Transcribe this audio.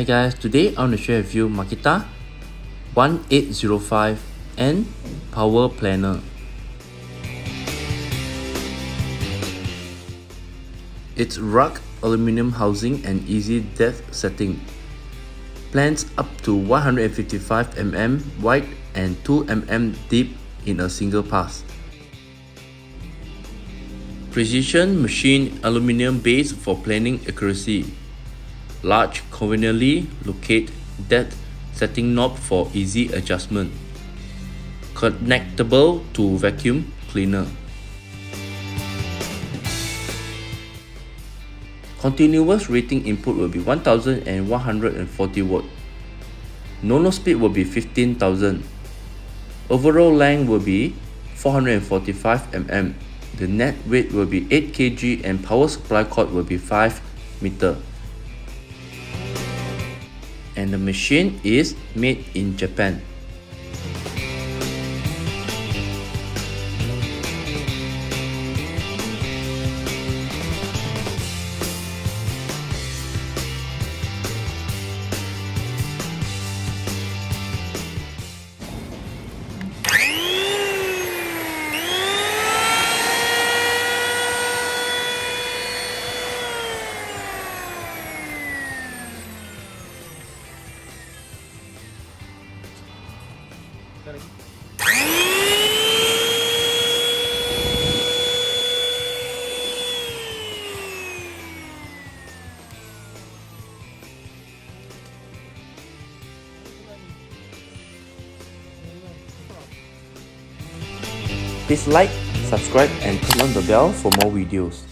Hi guys, today I want to share with you Makita 1805N Power Planner. It's rugged aluminum housing and easy depth setting. Plans up to 155 mm wide and 2 mm deep in a single pass. Precision machined aluminum base for planning accuracy. Large conveniently located depth setting knob for easy adjustment. Connectable to vacuum cleaner. Continuous rating input will be 1140 watt. Nono speed will be 15,000. Overall length will be 445 mm. The net weight will be 8 kg and power supply cord will be 5 meter. And the machine is made in Japan. Please like, subscribe and turn on the bell for more videos.